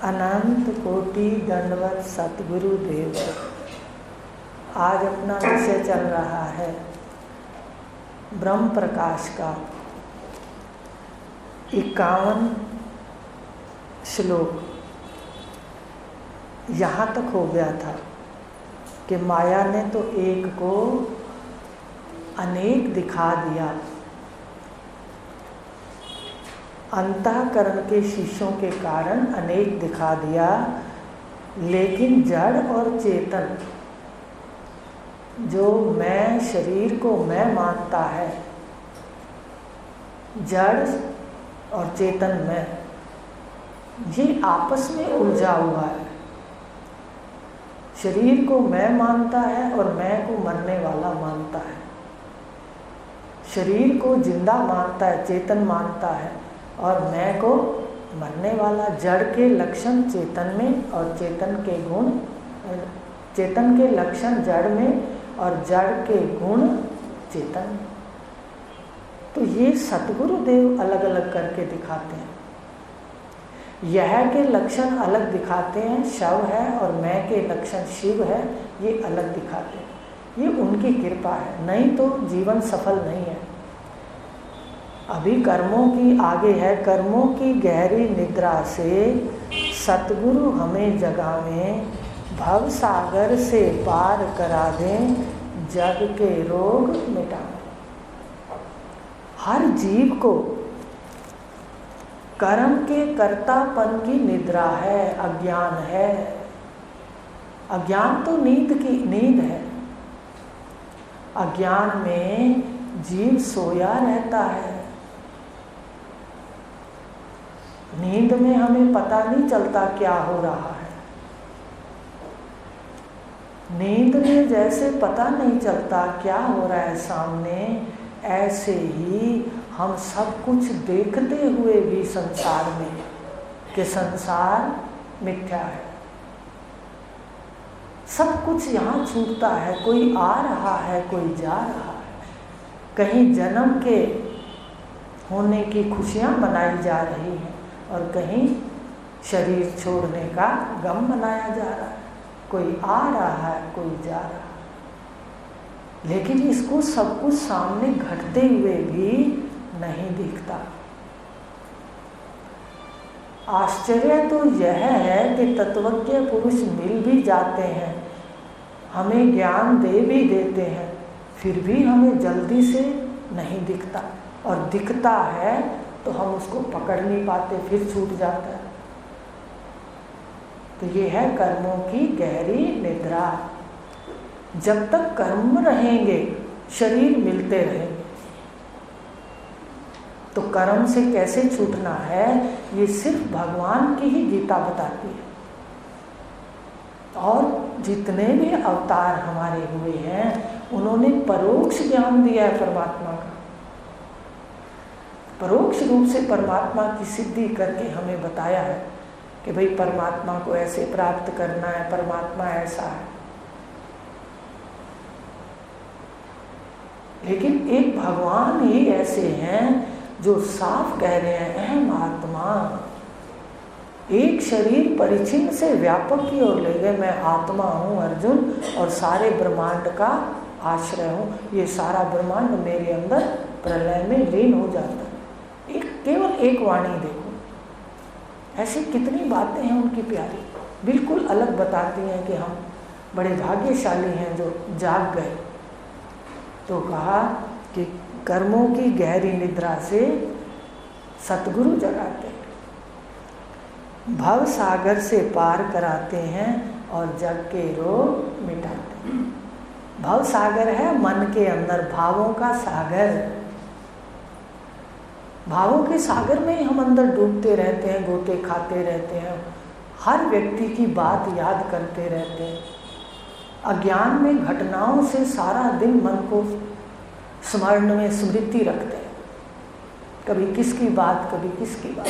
अनंत कोटि दंडवत सतगुरु देव। आज अपना विषय चल रहा है ब्रह्म प्रकाश का 51 श्लोक। यहाँ तक हो गया था कि माया ने तो एक को अनेक दिखा दिया, अंतःकरण के शीशों के कारण अनेक दिखा दिया, लेकिन जड़ और चेतन जो मैं शरीर को मैं मानता है, जड़ और चेतन मैं, ये आपस में उलझा हुआ है। शरीर को मैं मानता है और मैं को मरने वाला मानता है, शरीर को जिंदा मानता है, चेतन मानता है, और मैं को मरने वाला। जड़ के लक्षण चेतन में और चेतन के गुण, चेतन के लक्षण जड़ में और जड़ के गुण चेतन में। तो ये सतगुरु देव अलग अलग करके दिखाते हैं। यह के लक्षण अलग दिखाते हैं, शव है, और मैं के लक्षण शिव है, ये अलग दिखाते हैं। ये उनकी कृपा है, नहीं तो जीवन सफल नहीं है। अभी कर्मों की आगे है। कर्मों की गहरी निद्रा से सतगुरु हमें जगावें, भव सागर से पार करा दें, जग के रोग मिटावें। हर जीव को कर्म के कर्तापन की निद्रा है, अज्ञान है। अज्ञान तो नींद है। अज्ञान में जीव सोया रहता है। नींद में हमें पता नहीं चलता क्या हो रहा है। नींद में जैसे पता नहीं चलता क्या हो रहा है सामने, ऐसे ही हम सब कुछ देखते हुए भी संसार में कि संसार मिथ्या है। सब कुछ यहाँ छूटता है, कोई आ रहा है, कोई जा रहा है। कहीं जन्म के होने की खुशियाँ मनाई जा रही हैं और कहीं शरीर छोड़ने का गम मनाया जा रहा है। कोई आ रहा है, कोई जा रहा है, लेकिन इसको सब कुछ सामने घटते हुए भी नहीं दिखता। आश्चर्य तो यह है कि तत्वज्ञ पुरुष मिल भी जाते हैं, हमें ज्ञान दे भी देते हैं, फिर भी हमें जल्दी से नहीं दिखता, और दिखता है तो हम उसको पकड़ नहीं पाते, फिर छूट जाता है। तो ये है कर्मों की गहरी निद्रा। जब तक कर्म रहेंगे, शरीर मिलते रहेंगे, तो कर्म से कैसे छूटना है, ये सिर्फ भगवान की ही गीता बताती है। और जितने भी अवतार हमारे हुए हैं, उन्होंने परोक्ष ज्ञान दिया है परमात्मा का। परोक्ष रूप से परमात्मा की सिद्धि करके हमें बताया है कि भाई परमात्मा को ऐसे प्राप्त करना है, परमात्मा ऐसा है। लेकिन एक भगवान ही ऐसे हैं जो साफ कह रहे हैं, अहम आत्मा। एक शरीर परिचिन से व्यापक की ओर ले गए, मैं आत्मा हूँ अर्जुन, और सारे ब्रह्मांड का आश्रय हूँ। ये सारा ब्रह्मांड मेरे अंदर प्रलय में लीन हो जाता है। केवल एक वाणी देखो, ऐसी कितनी बातें हैं उनकी प्यारी, बिल्कुल अलग बताती हैं कि हम बड़े भाग्यशाली हैं जो जाग गए। तो कहा कि कर्मों की गहरी निद्रा से सतगुरु जगाते हैं, भव सागर से पार कराते हैं, और जग के रोग मिटाते हैं। भव सागर है मन के अंदर, भावों का सागर। भावों के सागर में हम अंदर डूबते रहते हैं, गोते खाते रहते हैं, हर व्यक्ति की बात याद करते रहते हैं। अज्ञान में घटनाओं से सारा दिन मन को स्मरण में स्मृति रखते हैं, कभी किसकी बात, कभी किसकी बात,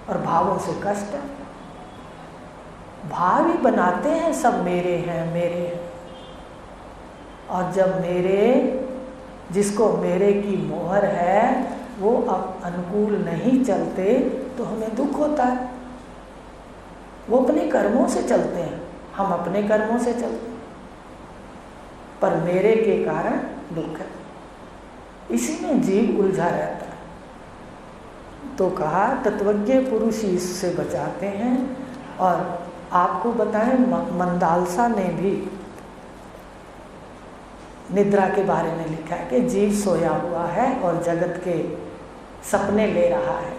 और भावों से कष्ट है। भाव ही बनाते हैं सब मेरे हैं, मेरे हैं। और जब मेरे, जिसको मेरे की मोहर है, वो अब अनुकूल नहीं चलते तो हमें दुख होता है। वो अपने कर्मों से चलते हैं, हम अपने कर्मों से चलते हैं, पर मेरे के कारण दुख है। इसी में जीव उलझा रहता है। तो कहा तत्वज्ञ पुरुष इससे बचाते हैं। और आपको बताएं, मंदालसा ने भी निद्रा के बारे में लिखा है कि जीव सोया हुआ है और जगत के सपने ले रहा है।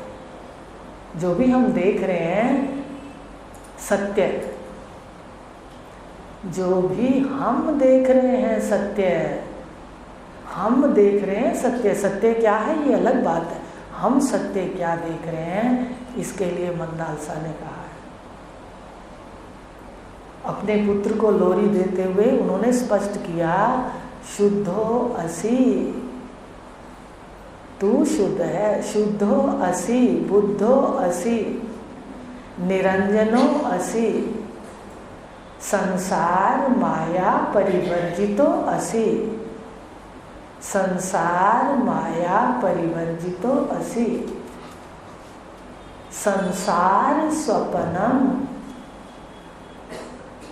जो भी हम देख रहे हैं सत्य, जो भी हम देख रहे हैं सत्य, हम देख रहे हैं सत्य। सत्य क्या है ये अलग बात है, हम सत्य क्या देख रहे हैं इसके लिए मंदालसा ने कहा है। अपने पुत्र को लोरी देते हुए उन्होंने स्पष्ट किया, शुद्धो असि, तू शुद्ध है, शुद्धो असि, बुद्धो असि, निरंजनो असि, संसार माया परिवर्जितो असि, संसार माया परिवर्जितो असि, संसार स्वप्नम।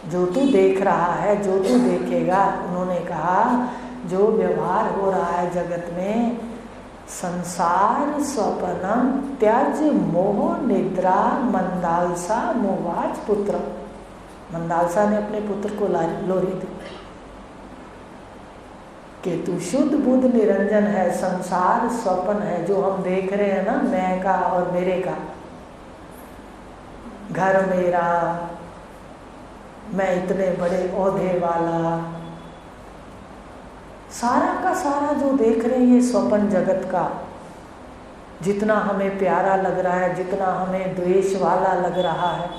जो तू देख रहा है, जो तू देखेगा, उन्होंने कहा जो व्यवहार हो रहा है जगत में, संसार स्वप्नम त्याज मोह निद्रा मंदालसा मोवाच पुत्र। मंदालसा ने अपने पुत्र को लोरी दी कि तू शुद्ध बुद्ध निरंजन है, संसार स्वप्न है जो हम देख रहे हैं ना, मैं का और मेरे का, घर मेरा, मैं इतने बड़े ओहदे वाला, सारा का सारा जो देख रहे हैं ये स्वप्न जगत का। जितना हमें प्यारा लग रहा है, जितना हमें द्वेष वाला लग रहा है,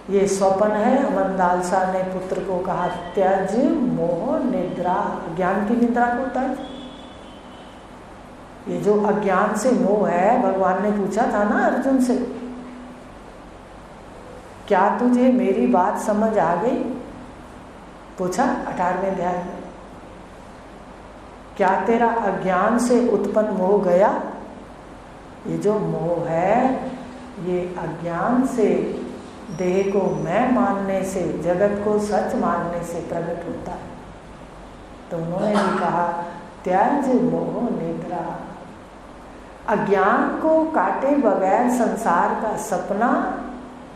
ये स्वप्न है। मंदालसा ने पुत्र को कहा त्यज मोह निद्रा, ज्ञान की निद्रा को त्यज। ये जो अज्ञान से मोह है, भगवान ने पूछा था ना अर्जुन से, क्या तुझे मेरी बात समझ आ गई? पूछा 18वें अध्याय में, क्या तेरा अज्ञान से उत्पन्न मोह गया? ये जो मोह है ये अज्ञान से, देह को मैं मानने से, जगत को सच मानने से प्रकट होता है। तो उन्होंने भी कहा त्याज मोह निद्रा। अज्ञान को काटे बगैर संसार का सपना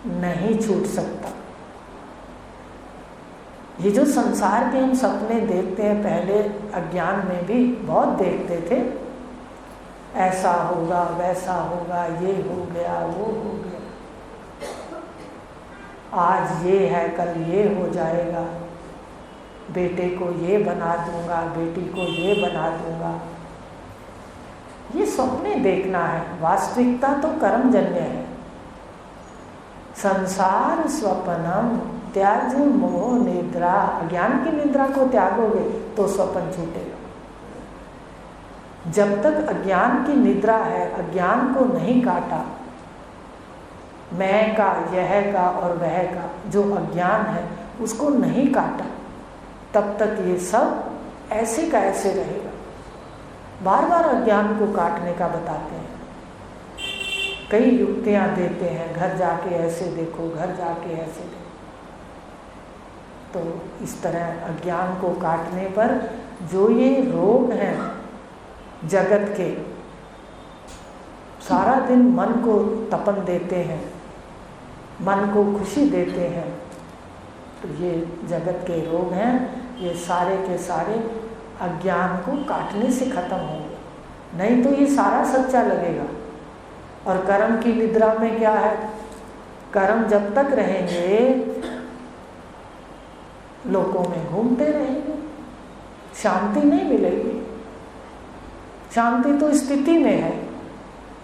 नहीं छूट सकता। ये जो संसार के हम सपने देखते हैं, पहले अज्ञान में भी बहुत देखते थे, ऐसा होगा वैसा होगा, ये हो गया वो हो गया, आज ये है कल ये हो जाएगा, बेटे को ये बना दूंगा, बेटी को ये बना दूंगा। ये सपने देखना है, वास्तविकता तो कर्मजन्य है। संसार स्वप्नम त्याज मोह निद्रा। अज्ञान की निद्रा को त्यागोगे तो स्वप्न छूटेगा। जब तक अज्ञान की निद्रा है, अज्ञान को नहीं काटा, मैं का, यह का और वह का जो अज्ञान है उसको नहीं काटा, तब तक ये सब ऐसे का ऐसे रहेगा। बार बार अज्ञान को काटने का बताते हैं, कई युक्तियां देते हैं, घर जाके ऐसे देखो, घर जाके ऐसे देखो। तो इस तरह अज्ञान को काटने पर जो ये रोग हैं जगत के, सारा दिन मन को तपन देते हैं, मन को खुशी देते हैं, तो ये जगत के रोग हैं, ये सारे के सारे अज्ञान को काटने से खत्म होंगे। नहीं तो ये सारा सच्चा लगेगा। और कर्म की निद्रा में क्या है? कर्म जब तक रहेंगे लोकों में घूमते रहेंगे, शांति नहीं मिलेगी। शांति तो स्थिति में है,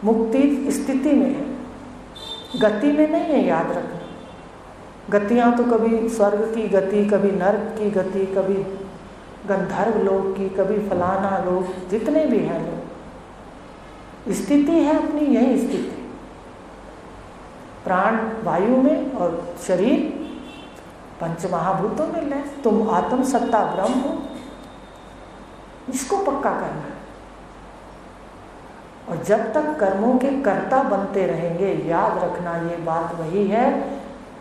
मुक्ति स्थिति में है, गति में नहीं है। याद रखना, गतियां तो कभी स्वर्ग की गति, कभी नर्क की गति, कभी गंधर्व लोक की, कभी फलाना लोक, जितने भी हैं लोग, स्थिति है अपनी यही स्थिति। प्राण वायु में और शरीर पंच महाभूतों में ले। तुम आत्म सत्ता ब्रह्म हो, इसको पक्का करना है। और जब तक कर्मों के कर्ता बनते रहेंगे, याद रखना ये बात वही है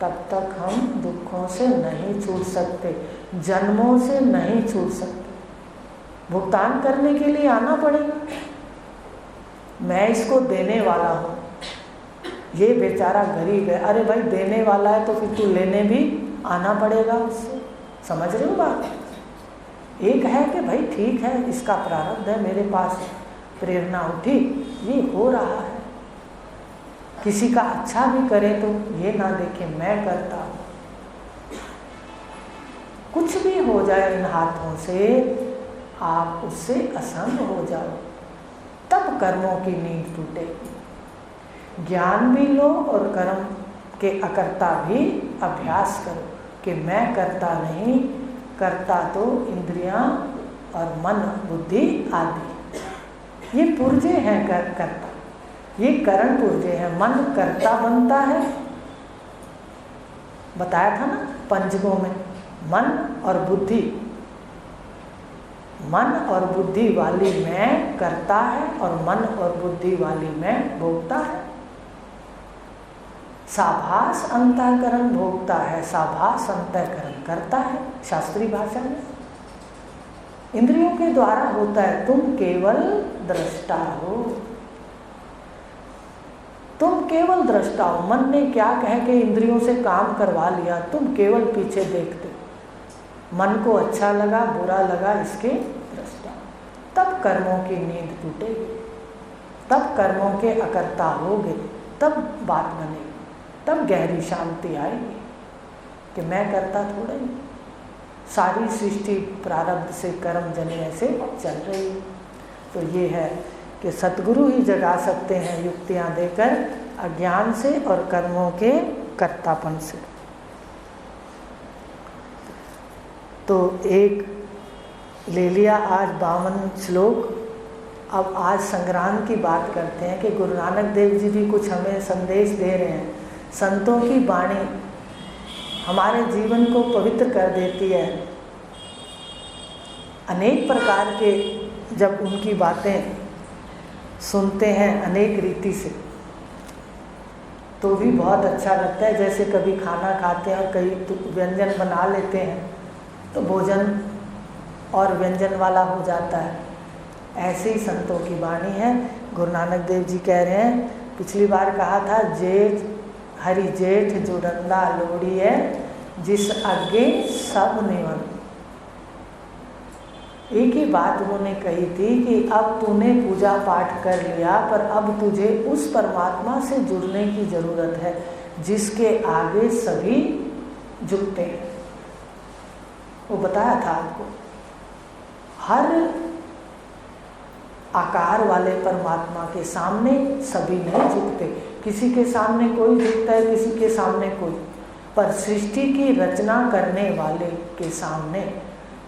तब तक हम दुखों से नहीं छूट सकते, जन्मों से नहीं छूट सकते। भुगतान करने के लिए आना पड़ेगा। मैं इसको देने वाला हूँ, ये बेचारा गरीब है, अरे भाई देने वाला है तो फिर तू लेने भी आना पड़ेगा उससे। समझ रहे हो बात? एक है कि भाई ठीक है, इसका प्रारब्ध है, मेरे पास प्रेरणा उठी, ये हो रहा है, किसी का अच्छा भी करे तो ये ना देखे मैं करता हूँ। कुछ भी हो जाए इन हाथों से, आप उससे असंग हो जाओ, तब कर्मों की नींद टूटेगी। ज्ञान भी लो और कर्म के अकर्ता भी अभ्यास करो कि मैं करता नहीं, करता तो इंद्रियां और मन बुद्धि आदि, ये पुर्जे हैं करता, ये करण पुर्जे हैं। मन कर्ता बनता है, बताया था ना पंचकों में, मन और बुद्धि, मन और बुद्धि वाली मैं करता है और मन और बुद्धि वाली मैं भोगता है। साभास अंतःकरण भोगता है, साभास अंतःकरण करता है। शास्त्रीय भाषा में इंद्रियों के द्वारा होता है, तुम केवल दृष्टा हो, तुम केवल दृष्टा हो। मन ने क्या कह के इंद्रियों से काम करवा लिया, तुम केवल पीछे देखते। मन को अच्छा लगा बुरा लगा इसके दृष्टा। तब कर्मों की नींद टूटेगी, तब कर्मों के अकर्ता होगे, तब बात बनेगी, तब गहरी शांति आएगी कि मैं करता थोड़ा ही, सारी सृष्टि प्रारब्ध से कर्म जन्य से चल रही है। तो ये है कि सतगुरु ही जगा सकते हैं युक्तियाँ देकर, अज्ञान से और कर्मों के कर्तापन से। तो एक ले लिया आज 52 श्लोक। अब आज संग्राम की बात करते हैं कि गुरु नानक देव जी भी कुछ हमें संदेश दे रहे हैं। संतों की वाणी हमारे जीवन को पवित्र कर देती है। अनेक प्रकार के जब उनकी बातें सुनते हैं अनेक रीति से, तो भी बहुत अच्छा लगता है। जैसे कभी खाना खाते हैं और कई व्यंजन बना लेते हैं तो भोजन और व्यंजन वाला हो जाता है। ऐसे ही संतों की वाणी है। गुरु नानक देव जी कह रहे हैं, पिछली बार कहा था, जेठ हरि जेठ जुड़ंदा लोड़ी है, जिस आगे सब निवन। एक ही बात उन्होंने कही थी कि अब तूने पूजा पाठ कर लिया, पर अब तुझे उस परमात्मा से जुड़ने की जरूरत है जिसके आगे सभी झुकते हैं। वो बताया था आपको, हर आकार वाले परमात्मा के सामने सभी नहीं झुकते। किसी के सामने कोई झुकता है, किसी के सामने कोई, पर सृष्टि की रचना करने वाले के सामने,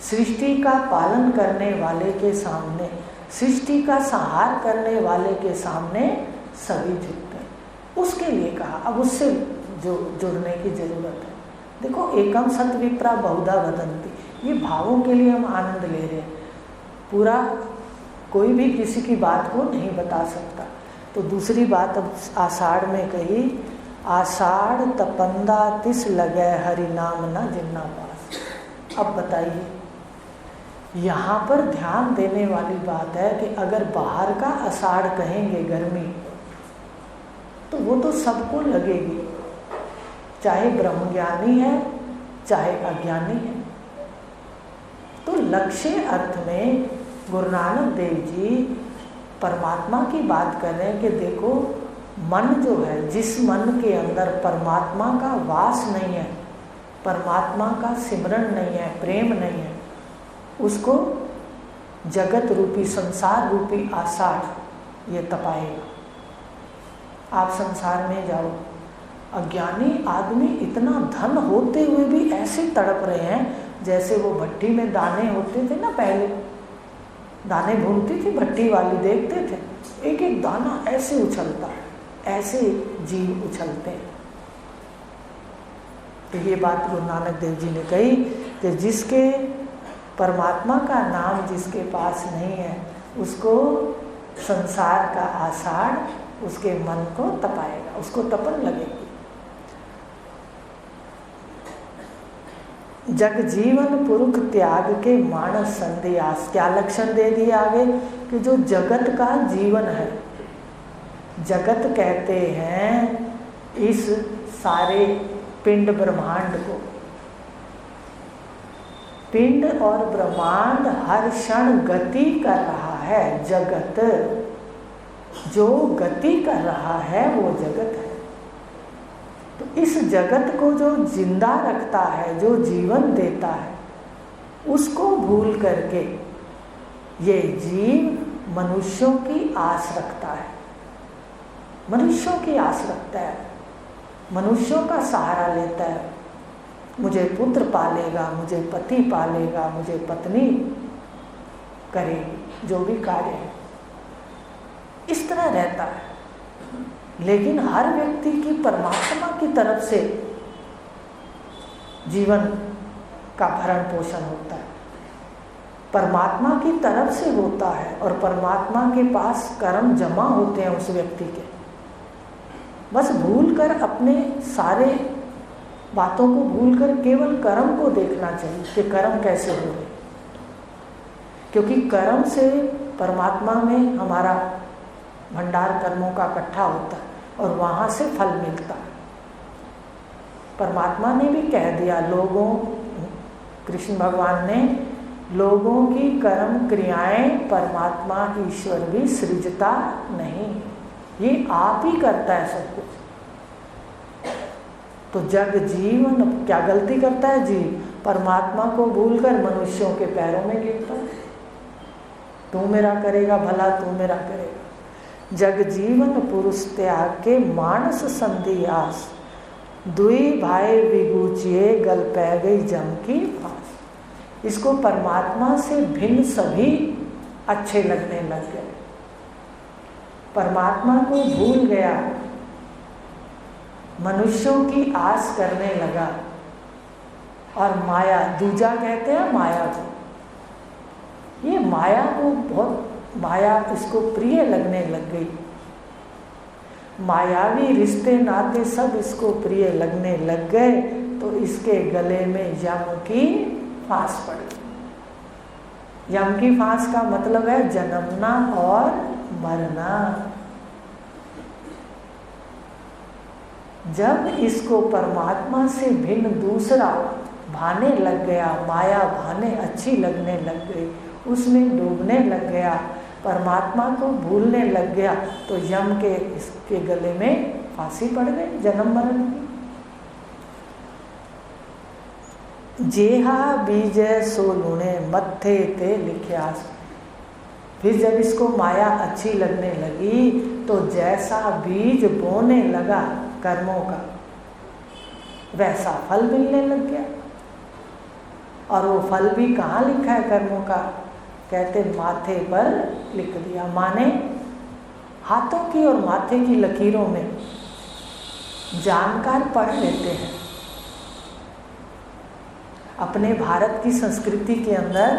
सृष्टि का पालन करने वाले के सामने, सृष्टि का संहार करने वाले के सामने सभी झुकते हैं। उसके लिए कहा अब उससे जो जुड़ने की जरूरत है। देखो, एकम सत विप्रा बहुधा वदंती, ये भावों के लिए हम आनंद ले रहे हैं। पूरा कोई भी किसी की बात को नहीं बता सकता। तो दूसरी बात अब आषाढ़ में कही, आषाढ़ तपंदा तिस लगे हरि नाम न जिन्ना पास। अब बताइए, यहाँ पर ध्यान देने वाली बात है कि अगर बाहर का आषाढ़ कहेंगे गर्मी, तो वो तो सबको लगेगी, चाहे ब्रह्मज्ञानी है चाहे अज्ञानी है। तो लक्ष्य अर्थ में गुरु नानक देव जी परमात्मा की बात कर रहे हैं कि देखो, मन जो है, जिस मन के अंदर परमात्मा का वास नहीं है, परमात्मा का सिमरण नहीं है, प्रेम नहीं है, उसको जगत रूपी संसार रूपी आषाढ़ ये तपाएगा। आप संसार में जाओ, अज्ञानी आदमी इतना धन होते हुए भी ऐसे तड़प रहे हैं जैसे वो भट्टी में दाने होते थे ना, पहले दाने भूनती थी भट्टी वाली, देखते थे एक एक दाना ऐसे उछलता है, ऐसे जीव उछलते हैं। तो ये बात गुरु नानक देव जी ने कही कि जिसके परमात्मा का नाम जिसके पास नहीं है, उसको संसार का आषाढ़ उसके मन को तपाएगा, उसको तपन लगेगी। जग जीवन पुरुष त्याग के मानस संध्यास। क्या लक्षण दे दिए आगे कि जो जगत का जीवन है, जगत कहते हैं इस सारे पिंड ब्रह्मांड को। पिंड और ब्रह्मांड हर क्षण गति कर रहा है। जगत जो गति कर रहा है वो जगत है। तो इस जगत को जो जिंदा रखता है, जो जीवन देता है, उसको भूल करके ये जीव मनुष्यों की आस रखता है, मनुष्यों की आस रखता है, मनुष्यों का सहारा लेता है। मुझे पुत्र पालेगा, मुझे पति पालेगा, मुझे पत्नी करेगी, जो भी कार्य है इस तरह रहता है। लेकिन हर व्यक्ति की परमात्मा की तरफ से जीवन का भरण पोषण होता है, परमात्मा की तरफ से होता है। और परमात्मा के पास कर्म जमा होते हैं उस व्यक्ति के। बस भूलकर अपने सारे बातों को भूलकर केवल कर्म को देखना चाहिए कि कर्म कैसे हो रहे, क्योंकि कर्म से परमात्मा में हमारा भंडार कर्मों का इकट्ठा होता है और वहाँ से फल मिलता है। परमात्मा ने भी कह दिया, लोगों, कृष्ण भगवान ने, लोगों की कर्म क्रियाएं परमात्मा ईश्वर भी सृजता नहीं, ये आप ही करता है सब कुछ। तो जग जीवन क्या गलती करता है जीव? परमात्मा को भूलकर मनुष्यों के पैरों में गिरता है। तू मेरा करेगा भला, तू मेरा करेगा। जग जीवन पुरुष त्याग के मानस संधियास, दुई भाई विगूचिए गल पै गई जम की फांस। इसको परमात्मा से भिन्न सभी अच्छे लगने लग गए, परमात्मा को भूल गया, मनुष्यों की आस करने लगा। और माया, दूजा कहते हैं माया को, ये माया को बहुत, माया इसको प्रिय लगने लग गई। मायावी रिश्ते नाते सब इसको प्रिय लगने लग गए, तो इसके गले में यम की फांस पड़ गई। यम की फांस का मतलब है जन्मना और मरना। जब इसको परमात्मा से भिन्न दूसरा भाने लग गया, माया भाने अच्छी लगने लग गई, उसमें डूबने लग गया, परमात्मा को भूलने लग गया, तो यम के इसके गले में फांसी पड़ गई जन्म मरण की। जेहा बीज सोलूने मत्थे ते लिख्यास। फिर जब इसको माया अच्छी लगने लगी, तो जैसा बीज बोने लगा कर्मों का, वैसा फल मिलने लग गया। और वो फल भी कहाँ लिखा है कर्मों का? कहते माथे पर लिख दिया। माने हाथों की और माथे की लकीरों में जानकार पढ़ लेते हैं। अपने भारत की संस्कृति के अंदर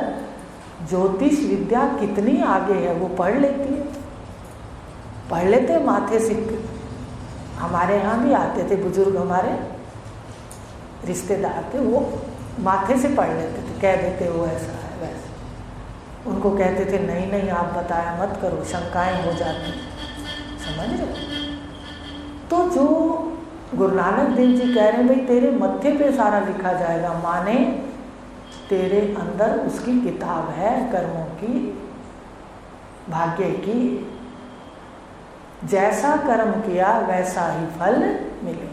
ज्योतिष विद्या कितनी आगे है, वो पढ़ लेती है, पढ़ लेते माथे से। हमारे यहाँ भी आते थे बुजुर्ग, हमारे रिश्तेदार थे, वो माथे से पढ़ लेते थे, कह देते वो ऐसा है वैसा। उनको कहते थे नहीं नहीं आप बताया मत करो, शंकाएं हो जाती, समझ रहे। तो जो गुरु नानक देव जी कह रहे हैं भाई तेरे मत्थे पे सारा लिखा जाएगा, माने तेरे अंदर उसकी किताब है कर्मों की, भाग्य की। जैसा कर्म किया वैसा ही फल मिले।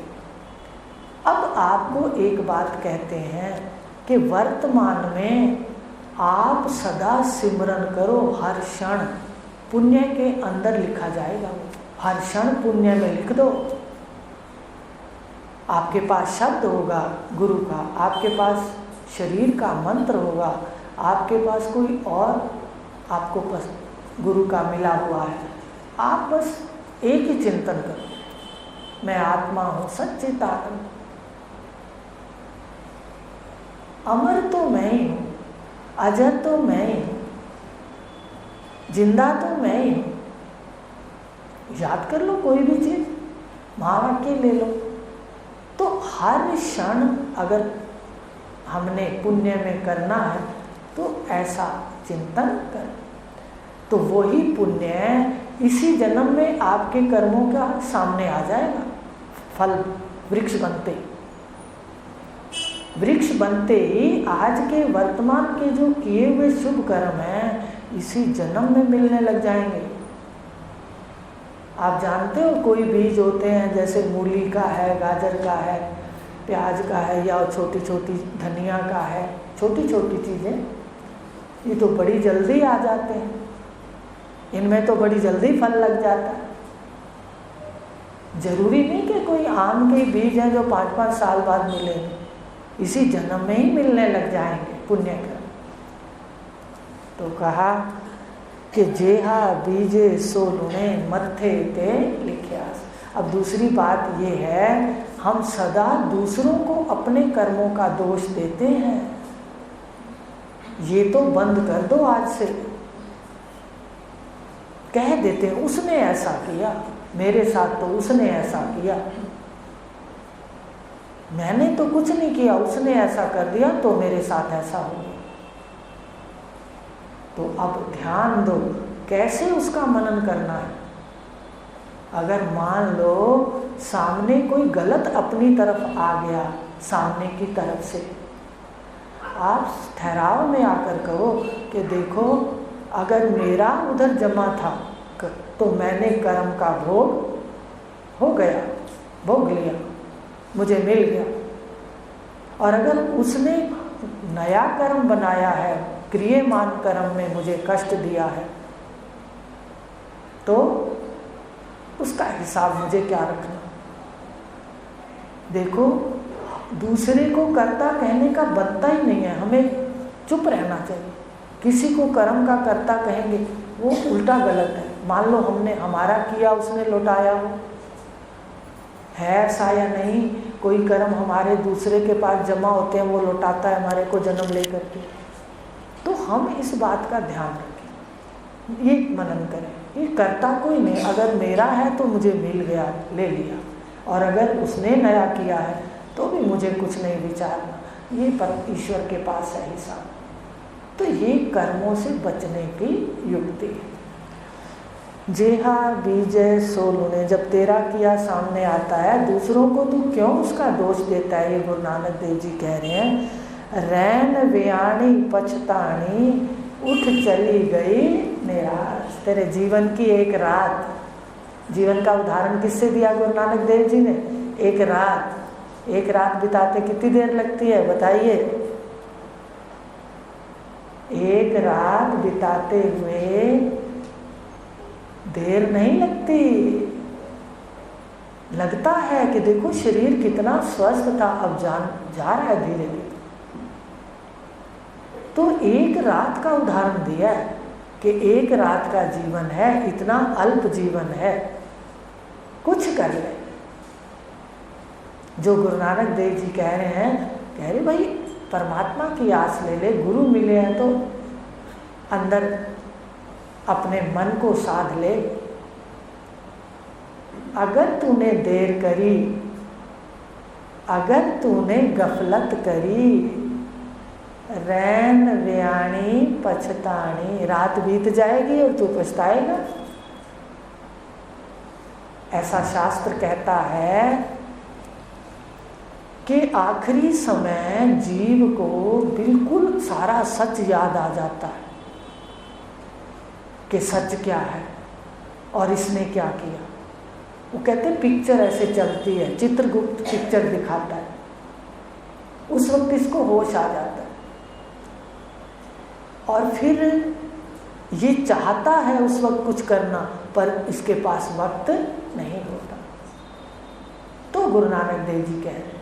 अब आपको एक बात कहते हैं कि वर्तमान में आप सदा सिमरन करो, हर क्षण पुण्य के अंदर लिखा जाएगा। हर क्षण पुण्य में लिख दो। आपके पास शब्द होगा गुरु का, आपके पास शरीर का मंत्र होगा, आपके पास कोई और आपको गुरु का मिला हुआ है। आप बस एक ही चिंतन करो, मैं आत्मा हूँ सच्चिदानंद, अमर तो मैं ही हूँ, अजर तो मैं ही हूँ, जिंदा तो मैं ही हूँ। याद कर लो कोई भी चीज़, महावाक्य ले लो, तो हर क्षण अगर हमने पुण्य में करना है तो ऐसा चिंतन कर, तो वही पुण्य इसी जन्म में आपके कर्मों का सामने आ जाएगा। फल वृक्ष बनते ही आज के वर्तमान के जो किए हुए शुभ कर्म हैं इसी जन्म में मिलने लग जाएंगे। आप जानते हो कोई बीज होते हैं जैसे मूली का है, गाजर का है, प्याज का है, या छोटी छोटी धनिया का है, छोटी छोटी चीज़ें, ये तो बड़ी जल्दी आ जाते हैं, इनमें तो बड़ी जल्दी फल लग जाता है। जरूरी नहीं कि कोई आम के बीज हैं जो 5-5 साल बाद मिलेंगे, इसी जन्म में ही मिलने लग जाएंगे पुण्य कर्म। तो कहा कि जेहा बीजे सो लुणे मत्थे ते लिख्यास। अब दूसरी बात ये है, हम सदा दूसरों को अपने कर्मों का दोष देते हैं। ये तो बंद कर दो आज से। कह देते हैं उसने ऐसा किया, मेरे साथ तो उसने ऐसा किया, मैंने तो कुछ नहीं किया, उसने ऐसा कर दिया तो मेरे साथ ऐसा हो गया। तो अब ध्यान दो कैसे उसका मनन करना है। अगर मान लो सामने कोई गलत अपनी तरफ आ गया, सामने की तरफ से, आप ठहराव में आकर कहो कि देखो अगर मेरा उधर जमा था तो मैंने कर्म का भोग हो गया, भोग लिया, मुझे मिल गया। और अगर उसने नया कर्म बनाया है, क्रियमान कर्म में मुझे कष्ट दिया है, तो उसका हिसाब मुझे क्या रखना। देखो दूसरे को कर्ता कहने का बनता ही नहीं है, हमें चुप रहना चाहिए। किसी को कर्म का कर्ता कहेंगे वो उल्टा गलत है। मान लो हमने हमारा किया, उसने लौटाया हो, है ऐसा या नहीं? कोई कर्म हमारे दूसरे के पास जमा होते हैं, वो लौटाता है हमारे को जन्म लेकर के। तो हम इस बात का ध्यान रखें, ये मनन करें। ये कर्ता कोई नहीं, अगर मेरा है तो मुझे मिल गया, ले लिया, और अगर उसने नया किया है तो भी मुझे कुछ नहीं विचारना, ये पर ईश्वर के पास है हिसाब। तो ये कर्मों से बचने की युक्ति है। जेहा बीजय सोलुने, जब तेरा किया सामने आता है दूसरों को तू क्यों उसका दोष देता है। ये गुरु नानक देव जी कह रहे हैं, रैन व्याणी पछतानी उठ चली गई निराश। तेरे जीवन की एक रात, जीवन का उदाहरण किससे दिया गुरु नानक देव जी ने? एक रात बिताते कितनी देर लगती है बताइए? एक रात बिताते हुए देर नहीं लगती। लगता है कि देखो शरीर कितना स्वस्थ था, अब जान जा रहा है धीरे धीरे। तो एक रात का उदाहरण दिया है कि एक रात का जीवन है, इतना अल्प जीवन है, कुछ कर ले। जो गुरु नानक देव जी कह रहे हैं, कह रहे भाई परमात्मा की आस ले ले, गुरु मिले हैं तो अंदर अपने मन को साध ले। अगर तूने देर करी, अगर तूने गफलत करी, रैन व्याणी पछतानी, रात बीत जाएगी और तू पछताएगा। ऐसा शास्त्र कहता है कि आखिरी समय जीव को बिल्कुल सारा सच याद आ जाता है कि सच क्या है और इसने क्या किया। वो कहते हैं पिक्चर ऐसे चलती है, चित्रगुप्त पिक्चर दिखाता है, उस वक्त इसको होश आ जाता है और फिर ये चाहता है उस वक्त कुछ करना, पर इसके पास वक्त नहीं होता। तो गुरु नानक देव जी कह रहे हैं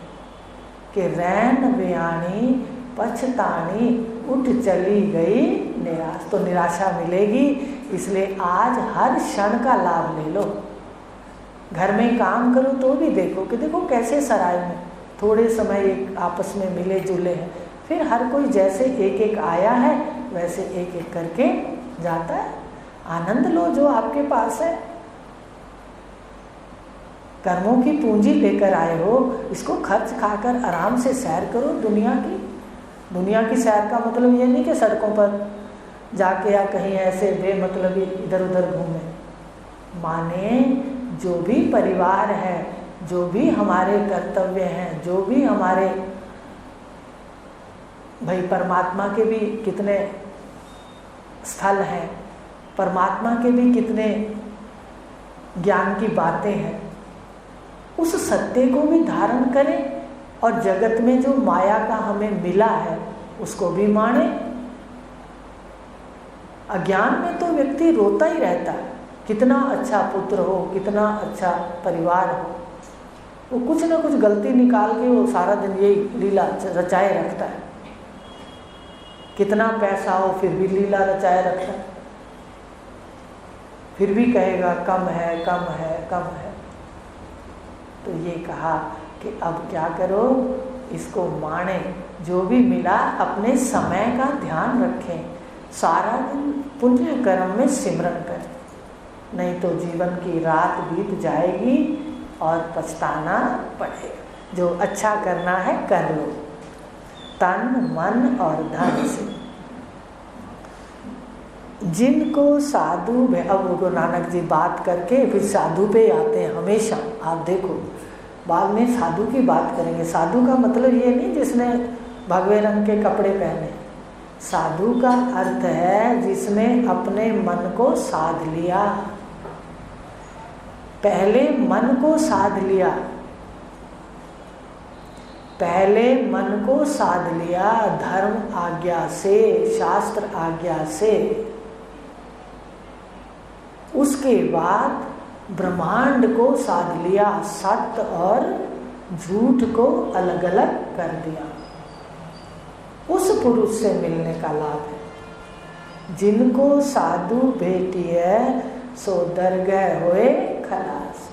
कि रैन व्याणी पछतानी उठ चली गई निराश। तो निराशा मिलेगी, इसलिए आज हर क्षण का लाभ ले लो। घर में काम करो तो भी देखो कि देखो कैसे सराय में थोड़े समय एक आपस में मिले जुले हैं, फिर हर कोई जैसे एक एक आया है वैसे एक एक करके जाता है। आनंद लो जो आपके पास है। कर्मों की पूंजी लेकर आए हो, इसको खर्च खाकर आराम से सैर करो दुनिया की। दुनिया की सैर का मतलब ये नहीं कि सड़कों पर जाके या कहीं ऐसे बेमतलबी इधर उधर घूमे। माने जो भी परिवार है, जो भी हमारे कर्तव्य हैं, जो भी हमारे भाई परमात्मा के भी कितने स्थल हैं, परमात्मा के भी कितने ज्ञान की बातें हैं, उस सत्य को भी धारण करें और जगत में जो माया का हमें मिला है उसको भी माने। अज्ञान में तो व्यक्ति रोता ही रहता है, कितना अच्छा पुत्र हो, कितना अच्छा परिवार हो, वो कुछ ना कुछ गलती निकाल के वो सारा दिन यही लीला रचाए रखता है। कितना पैसा हो फिर भी लीला रचाए रखता है, फिर भी कहेगा कम है कम है कम है। तो ये कहा कि अब क्या करो, इसको माने, जो भी मिला अपने समय का ध्यान रखें, सारा दिन पुण्य कर्म में सिमरन करें, नहीं तो जीवन की रात बीत जाएगी और पछताना पड़ेगा। जो अच्छा करना है कर लो, तन मन और धन से। जिनको साधु, अब गुरु नानक जी बात करके फिर साधु पे आते हैं हमेशा। आप देखो बाद में साधु की बात करेंगे। साधु का मतलब ये नहीं जिसने भगवे रंग के कपड़े पहने, साधु का अर्थ है जिसने अपने मन को साध लिया, पहले मन को साध लिया, पहले मन को साध लिया धर्म आज्ञा से, शास्त्र आज्ञा से। उसके बाद ब्रह्मांड को साध लिया, सत्य और झूठ को अलग अलग कर दिया। उस पुरुष से मिलने का लाभ है। जिनको साधु भेटिए सो दरगह होए खलास।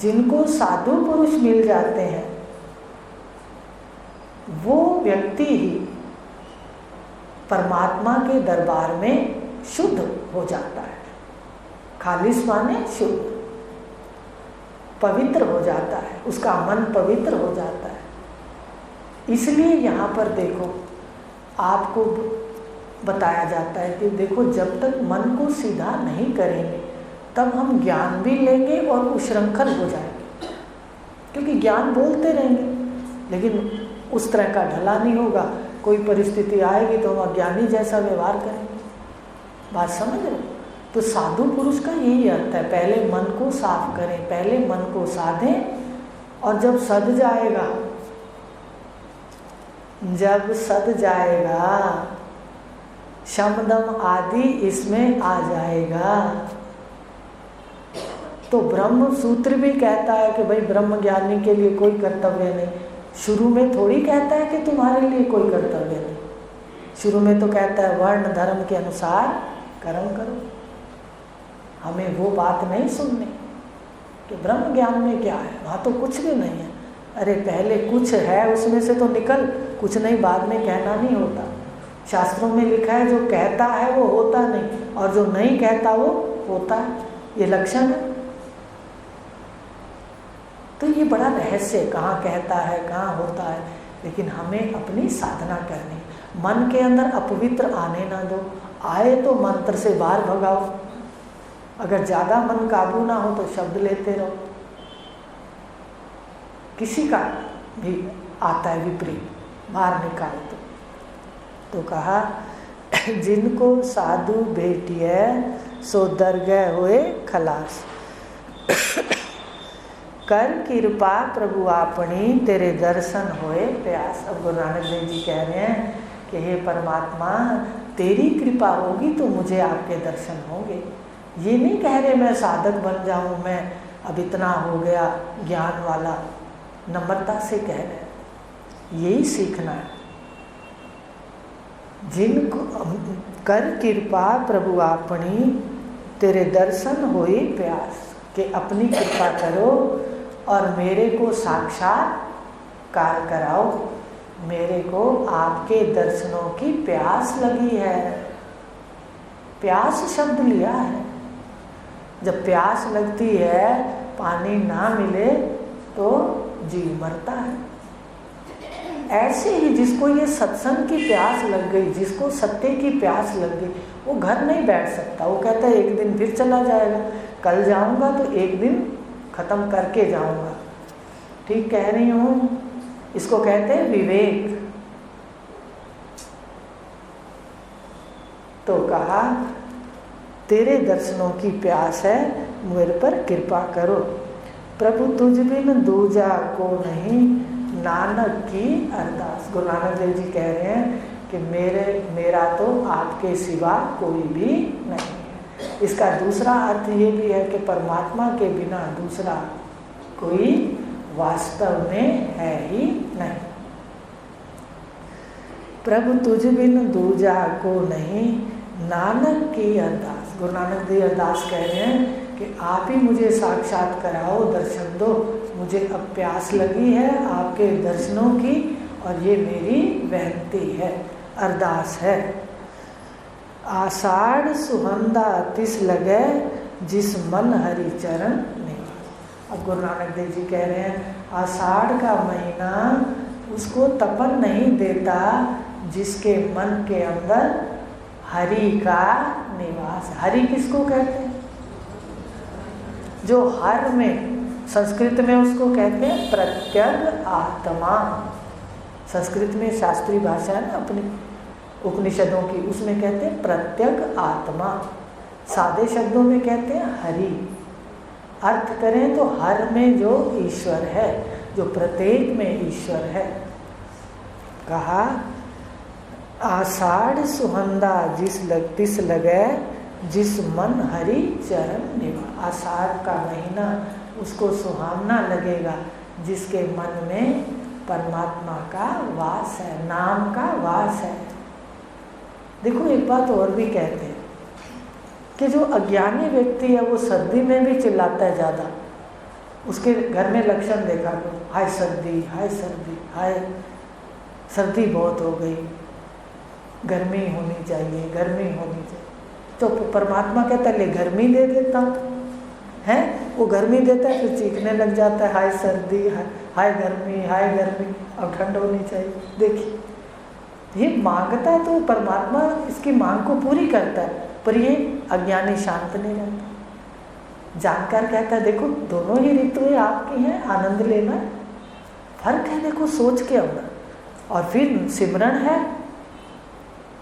जिनको साधु पुरुष मिल जाते हैं वो व्यक्ति ही परमात्मा के दरबार में शुद्ध हो जाता है। खालिस माने शुद्ध, पवित्र हो जाता है, उसका मन पवित्र हो जाता है। इसलिए यहाँ पर देखो आपको बताया जाता है कि देखो जब तक मन को सीधा नहीं करेंगे तब हम ज्ञान भी लेंगे और उशृंखल हो जाएंगे, क्योंकि ज्ञान बोलते रहेंगे लेकिन उस तरह का ढला नहीं होगा। कोई परिस्थिति आएगी तो हम अज्ञानी जैसा व्यवहार करेंगे। बात समझ रहे हो? तो साधु पुरुष का यही अर्थ है, पहले मन को साफ करें, पहले मन को साधें और जब सध जाएगा, जब सध जाएगा शमदम आदि इसमें आ जाएगा तो ब्रह्म सूत्र भी कहता है कि भाई ब्रह्म ज्ञानी के लिए कोई कर्तव्य नहीं। शुरू में थोड़ी कहता है कि तुम्हारे लिए कोई कर्तव्य नहीं, शुरू में तो कहता है वर्ण धर्म के अनुसार कर्म करो। हमें वो बात नहीं सुननी कि ब्रह्म ज्ञान में क्या है, वहाँ तो कुछ भी नहीं है। अरे पहले कुछ है उसमें से तो निकल, कुछ नहीं बाद में कहना नहीं होता। शास्त्रों में लिखा है जो कहता है वो होता नहीं और जो नहीं कहता वो होता है, ये लक्षण है। तो ये बड़ा रहस्य है, कहाँ कहता है कहाँ होता है, लेकिन हमें अपनी साधना करनी। मन के अंदर अपवित्र आने ना दो, आए तो मंत्र से बाहर भगाओ। अगर ज़्यादा मन काबू ना हो तो शब्द लेते रहो। किसी का भी आता है विपरीत, बाहर निकाल दो। तो कहा जिनको साधु भेटिए सो दरगह होए खलास। कर कृपा प्रभु आपनी तेरे दर्शन होए प्यास। अब गुरु नानक देव जी कह रहे हैं कि हे परमात्मा तेरी कृपा होगी तो मुझे आपके दर्शन होंगे। ये नहीं कह रहे मैं साधक बन जाऊं, मैं अब इतना हो गया ज्ञान वाला, नम्रता से कह रहे, यही सीखना है। जिनको कर कृपा प्रभु आपनी तेरे दर्शन होए प्यास, कि अपनी कृपा करो और मेरे को साक्षात्कार कराओ। मेरे को आपके दर्शनों की प्यास लगी है। प्यास शब्द लिया है। जब प्यास लगती है, पानी ना मिले तो जीव मरता है। ऐसे ही जिसको ये सत्संग की प्यास लग गई, जिसको सत्य की प्यास लग गई, वो घर नहीं बैठ सकता। वो कहता है एक दिन फिर चला जाएगा, कल जाऊंगा तो एक दिन खत्म करके जाऊंगा। ठीक कह रही हूँ? इसको कहते हैं विवेक। तो कहा तेरे दर्शनों की प्यास है, मेरे पर कृपा करो। प्रभु तुझ बिन दूजा को नहीं, नानक की अरदास। गुरु नानक देव जी कह रहे हैं कि मेरा तो आपके सिवा कोई भी नहीं है। इसका दूसरा अर्थ ये भी है कि परमात्मा के बिना दूसरा कोई वास्तव में है ही नहीं। प्रभु तुझ बिन दूजा को नहीं, नानक की अरदास। गुरु नानक देव अरदास कह रहे हैं कि आप ही मुझे साक्षात कराओ, दर्शन दो। मुझे अब प्यास लगी है आपके दर्शनों की, और ये मेरी विनती है, अरदास है। आषाढ़ सुहंदा तिस लगे, जिस मन हरि चरण निवास। अब गुरु नानक देव जी कह रहे हैं आषाढ़ का महीना उसको तपन नहीं देता जिसके मन के अंदर हरि का निवास। हरि किसको कहते हैं? जो हर में, संस्कृत में उसको कहते हैं प्रत्यग आत्मा। संस्कृत में शास्त्रीय भाषा है ना अपनी उपनिषदों की, उसमें कहते हैं प्रत्यग आत्मा। सादे शब्दों में कहते हैं हरि। अर्थ करें तो हर में जो ईश्वर है, जो प्रत्येक में ईश्वर है। कहा आषाढ़ सुहंदा तिस लगे, जिस मन हरि चरण निवास। आषाढ़ का महीना उसको सुहावना लगेगा जिसके मन में परमात्मा का वास है, नाम का वास है। देखो एक बात और भी कहते हैं कि जो अज्ञानी व्यक्ति है वो सर्दी में भी चिल्लाता है ज़्यादा। उसके घर में लक्षण देखा करो, हाय सर्दी, हाय सर्दी, हाय सर्दी बहुत हो गई, गर्मी होनी चाहिए, गर्मी होनी चाहिए। तो परमात्मा कहता है ले गर्मी दे देता है, वो गर्मी देता है, फिर चीखने लग जाता है हाय सर्दी, हाय गर्मी, हाय गर्मी, अब ठंड होनी चाहिए। देखिए ये मांगता है तो परमात्मा इसकी मांग को पूरी करता है, पर ये अज्ञानी शांत नहीं रहता। जानकार कहता है देखो दोनों ही ऋतुएं आपकी हैं, आनंद लेना है। फर्क है देखो सोच के अंदर। और फिर सिमरन है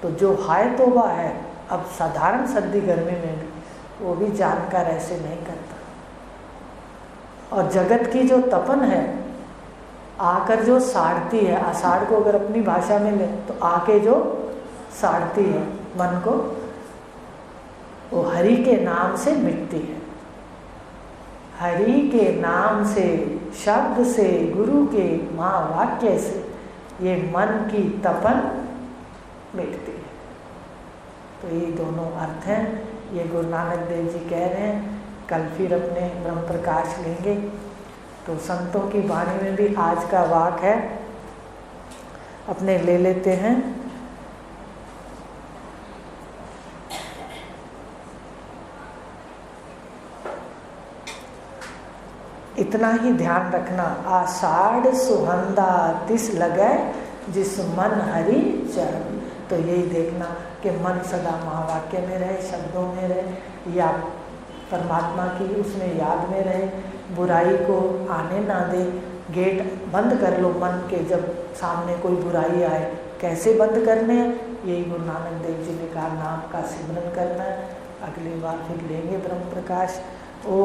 तो जो हाय तौबा है, अब साधारण सर्दी गर्मी में भी, वो भी जानकार ऐसे नहीं करता। और जगत की जो तपन है आकर जो साड़ती है, आषाढ़ को अगर अपनी भाषा में ले तो आके जो साड़ती है मन को, वो हरि के नाम से मिटती है। हरि के नाम से, शब्द से, गुरु के महावाक्य से ये मन की तपन मिटती है। तो ये दोनों अर्थ हैं, ये गुरु नानक देव जी कह रहे हैं। कल फिर अपने ब्रह्म प्रकाश लेंगे। तो संतों की वाणी में भी आज का वाक है, अपने ले लेते हैं। इतना ही ध्यान रखना, आषाढ़ सुहंदा तिस लगे, जिस मन हरि चरण। तो यही देखना कि मन सदा महावाक्य में रहे, शब्दों में रहे, या परमात्मा की उसमें याद में रहे, बुराई को आने ना दे। गेट बंद कर लो मन के, जब सामने कोई बुराई आए कैसे बंद करने हैं, यही गुरु नानक देव जी ने कहा, नाम का सिमरन करना है। अगली बार फिर लेंगे ब्रह्म प्रकाश। ओ